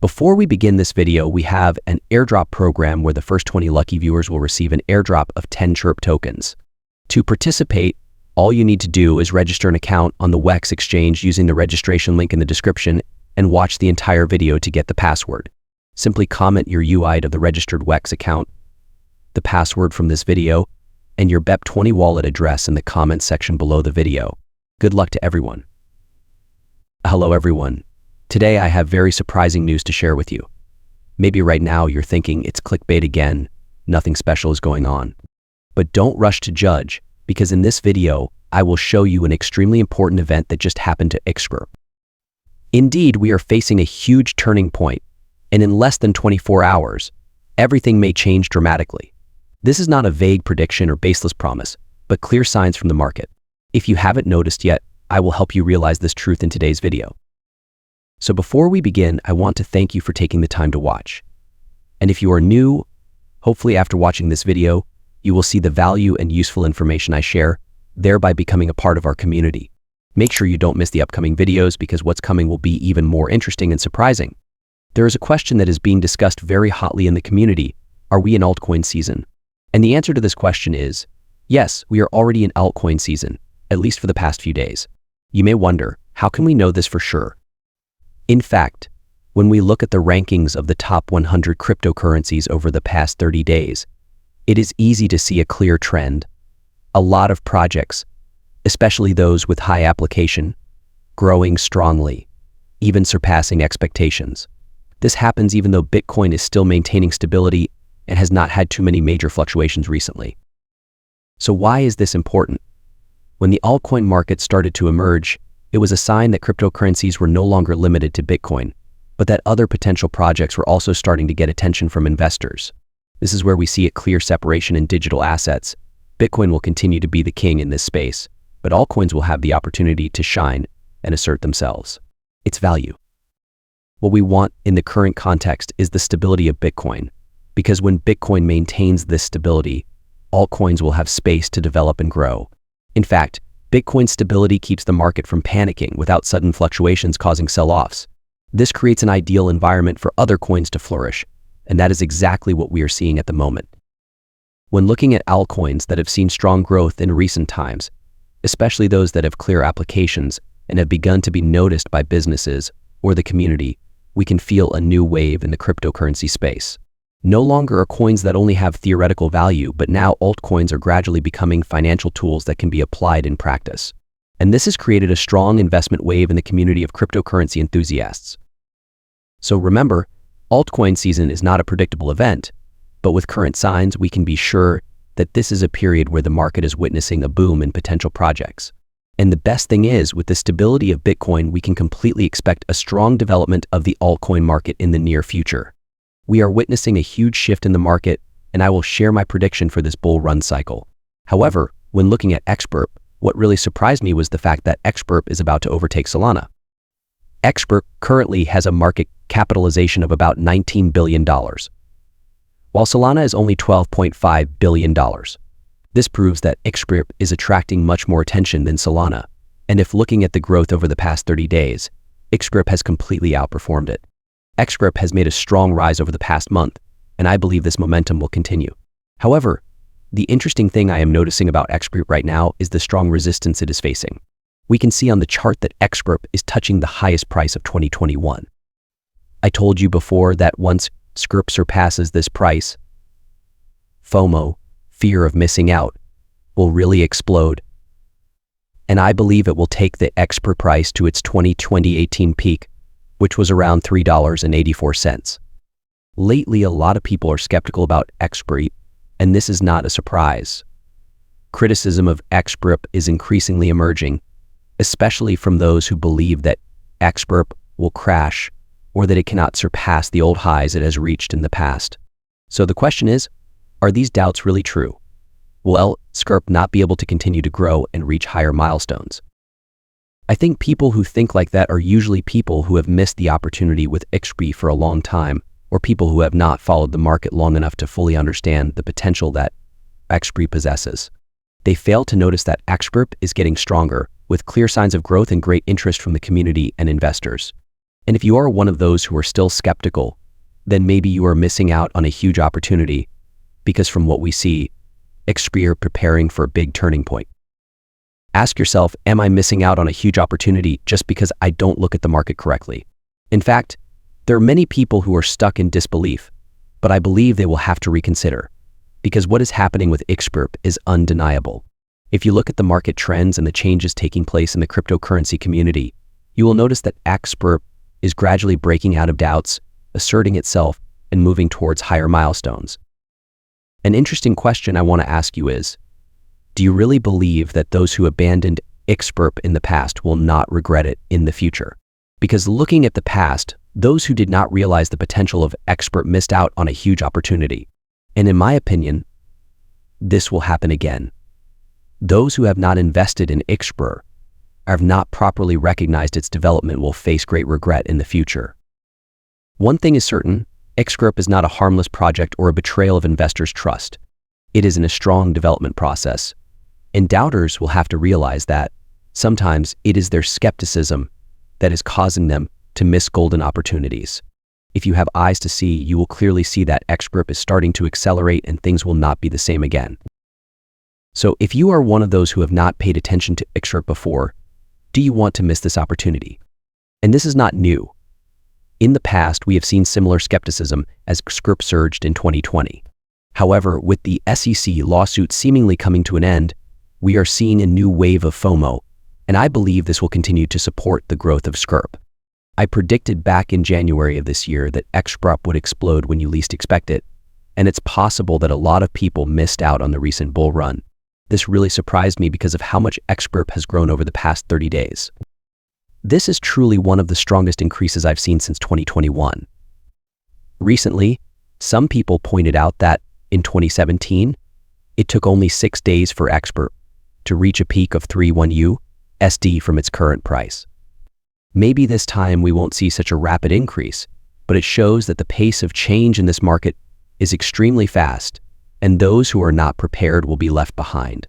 Before we begin this video, we have an airdrop program where the first 20 lucky viewers will receive an airdrop of 10 chirp tokens. To participate, all you need to do is register an account on the WEX exchange using the registration link in the description and watch the entire video to get the password. Simply comment your UID of the registered WEX account, the password from this video, and your BEP20 wallet address in the comments section below the video. Good luck to everyone. Hello everyone. Today I have very surprising news to share with you. Maybe right now you're thinking it's clickbait again, nothing special is going on. But don't rush to judge, because in this video, I will show you an extremely important event that just happened to XRP. Indeed, we are facing a huge turning point, and in less than 24 hours, everything may change dramatically. This is not a vague prediction or baseless promise, but clear signs from the market. If you haven't noticed yet, I will help you realize this truth in today's video. So before we begin, I want to thank you for taking the time to watch. And if you are new, hopefully after watching this video, you will see the value and useful information I share, thereby becoming a part of our community. Make sure you don't miss the upcoming videos because what's coming will be even more interesting and surprising. There is a question that is being discussed very hotly in the community. Are we in altcoin season? And the answer to this question is, yes, we are already in altcoin season, at least for the past few days. You may wonder, how can we know this for sure? In fact, when we look at the rankings of the top 100 cryptocurrencies over the past 30 days, it is easy to see a clear trend. A lot of projects, especially those with high application, growing strongly, even surpassing expectations. This happens even though Bitcoin is still maintaining stability and has not had too many major fluctuations recently. So why is this important? When the altcoin market started to emerge, it was a sign that cryptocurrencies were no longer limited to Bitcoin, but that other potential projects were also starting to get attention from investors. This is where we see a clear separation in digital assets. Bitcoin will continue to be the king in this space, but altcoins will have the opportunity to shine and assert themselves. Its value. What we want in the current context is the stability of Bitcoin, because when Bitcoin maintains this stability, altcoins will have space to develop and grow. In fact, Bitcoin's stability keeps the market from panicking without sudden fluctuations causing sell-offs. This creates an ideal environment for other coins to flourish, and that is exactly what we are seeing at the moment. When looking at altcoins that have seen strong growth in recent times, especially those that have clear applications and have begun to be noticed by businesses or the community, we can feel a new wave in the cryptocurrency space. No longer are coins that only have theoretical value, but now altcoins are gradually becoming financial tools that can be applied in practice. And this has created a strong investment wave in the community of cryptocurrency enthusiasts. So remember, altcoin season is not a predictable event, but with current signs, we can be sure that this is a period where the market is witnessing a boom in potential projects. And the best thing is, with the stability of Bitcoin, we can completely expect a strong development of the altcoin market in the near future. We are witnessing a huge shift in the market, and I will share my prediction for this bull run cycle. However, when looking at XRP, what really surprised me was the fact that XRP is about to overtake Solana. XRP currently has a market capitalization of about $19 billion, while Solana is only $12.5 billion. This proves that XRP is attracting much more attention than Solana, and if looking at the growth over the past 30 days, XRP has completely outperformed it. XRP has made a strong rise over the past month, and I believe this momentum will continue. However, the interesting thing I am noticing about XRP right now is the strong resistance it is facing. We can see on the chart that XRP is touching the highest price of 2021. I told you before that once XRP surpasses this price, FOMO, fear of missing out, will really explode. And I believe it will take the XRP price to its 2018 peak, which was around $3.84. Lately, a lot of people are skeptical about XRP, and this is not a surprise. Criticism of XRP is increasingly emerging, especially from those who believe that XRP will crash or that it cannot surpass the old highs it has reached in the past. So the question is, are these doubts really true? Will XRP not be able to continue to grow and reach higher milestones? I think people who think like that are usually people who have missed the opportunity with XRP for a long time, or people who have not followed the market long enough to fully understand the potential that XRP possesses. They fail to notice that XRP is getting stronger, with clear signs of growth and great interest from the community and investors. And if you are one of those who are still skeptical, then maybe you are missing out on a huge opportunity, because from what we see, XRP are preparing for a big turning point. Ask yourself, am I missing out on a huge opportunity just because I don't look at the market correctly? In fact, there are many people who are stuck in disbelief, but I believe they will have to reconsider, because what is happening with XRP is undeniable. If you look at the market trends and the changes taking place in the cryptocurrency community, you will notice that XRP is gradually breaking out of doubts, asserting itself, and moving towards higher milestones. An interesting question I want to ask you is, do you really believe that those who abandoned XRP in the past will not regret it in the future? Because looking at the past, those who did not realize the potential of XRP missed out on a huge opportunity. And in my opinion, this will happen again. Those who have not invested in XRP or have not properly recognized its development will face great regret in the future. One thing is certain, XRP is not a harmless project or a betrayal of investors' trust. It is in a strong development process. And doubters will have to realize that sometimes it is their skepticism that is causing them to miss golden opportunities. If you have eyes to see, you will clearly see that XRP is starting to accelerate and things will not be the same again. So if you are one of those who have not paid attention to XRP before, do you want to miss this opportunity? And this is not new. In the past, we have seen similar skepticism as XRP surged in 2020. However, with the SEC lawsuit seemingly coming to an end, we are seeing a new wave of FOMO, and I believe this will continue to support the growth of XRP. I predicted back in January of this year that XRP would explode when you least expect it, and it's possible that a lot of people missed out on the recent bull run. This really surprised me because of how much XRP has grown over the past 30 days. This is truly one of the strongest increases I've seen since 2021. Recently, some people pointed out that in 2017, it took only 6 days for XRP to reach a peak of 31 USD from its current price. Maybe this time we won't see such a rapid increase, but it shows that the pace of change in this market is extremely fast, and those who are not prepared will be left behind.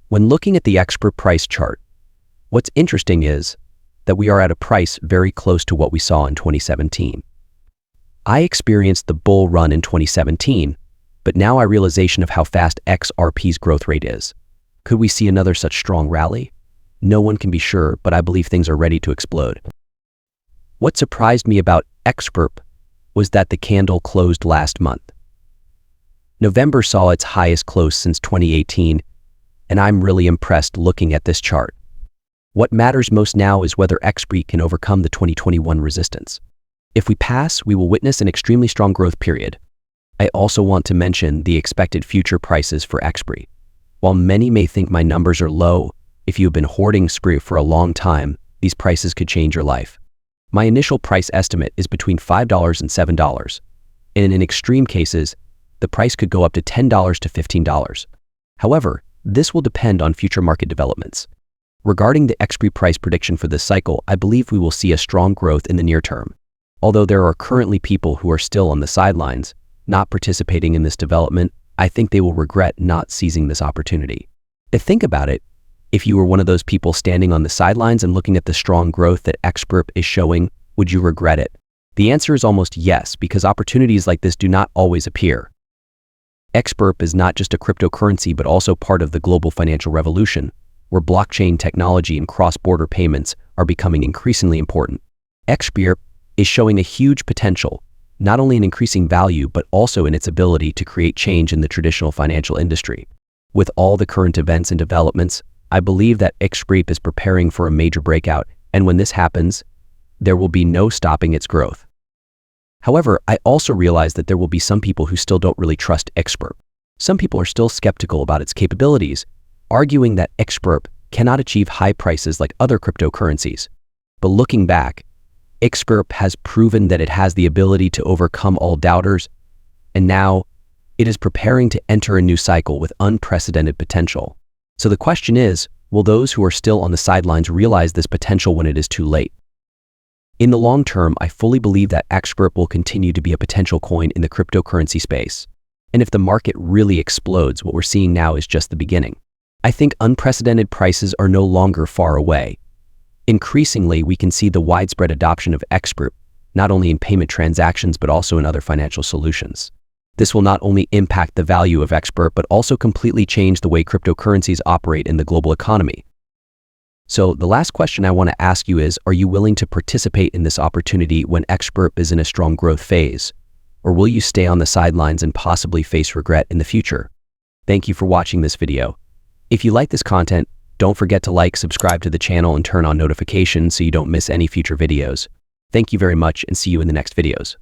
When looking at the XRP price chart, what's interesting is that we are at a price very close to what we saw in 2017. I experienced the bull run in 2017, but now I realization of how fast XRP's growth rate is. Could we see another such strong rally? No one can be sure, but I believe things are ready to explode. What surprised me about XRP was that the candle closed last month. November saw its highest close since 2018, and I'm really impressed looking at this chart. What matters most now is whether XRP can overcome the 2021 resistance. If we pass, we will witness an extremely strong growth period. I also want to mention the expected future prices for XRP. While many may think my numbers are low, if you have been hoarding XRP for a long time, these prices could change your life. My initial price estimate is between $5 and $7, and in extreme cases, the price could go up to $10 to $15. However, this will depend on future market developments. Regarding the XRP price prediction for this cycle, I believe we will see a strong growth in the near term. Although there are currently people who are still on the sidelines, not participating in this development, I think they will regret not seizing this opportunity. Think about it. If you were one of those people standing on the sidelines and looking at the strong growth that XRP is showing, would you regret it? The answer is almost yes, because opportunities like this do not always appear. XRP is not just a cryptocurrency, but also part of the global financial revolution, where blockchain technology and cross-border payments are becoming increasingly important. XRP is showing a huge potential, not only in increasing value, but also in its ability to create change in the traditional financial industry. With all the current events and developments, I believe that XRP is preparing for a major breakout, and when this happens, there will be no stopping its growth. However, I also realize that there will be some people who still don't really trust XRP. Some people are still skeptical about its capabilities, arguing that XRP cannot achieve high prices like other cryptocurrencies. But looking back, XRP has proven that it has the ability to overcome all doubters, and now it is preparing to enter a new cycle with unprecedented potential. So the question is, will those who are still on the sidelines realize this potential when it is too late? In the long term, I fully believe that XRP will continue to be a potential coin in the cryptocurrency space. And if the market really explodes, what we're seeing now is just the beginning. I think unprecedented prices are no longer far away. Increasingly, we can see the widespread adoption of XRP, not only in payment transactions but also in other financial solutions. This will not only impact the value of XRP but also completely change the way cryptocurrencies operate in the global economy. So the last question I want to ask you is, are you willing to participate in this opportunity when XRP is in a strong growth phase? Or will you stay on the sidelines and possibly face regret in the future? Thank you for watching this video. If you like this content, don't forget to like, subscribe to the channel, and turn on notifications so you don't miss any future videos. Thank you very much and see you in the next videos.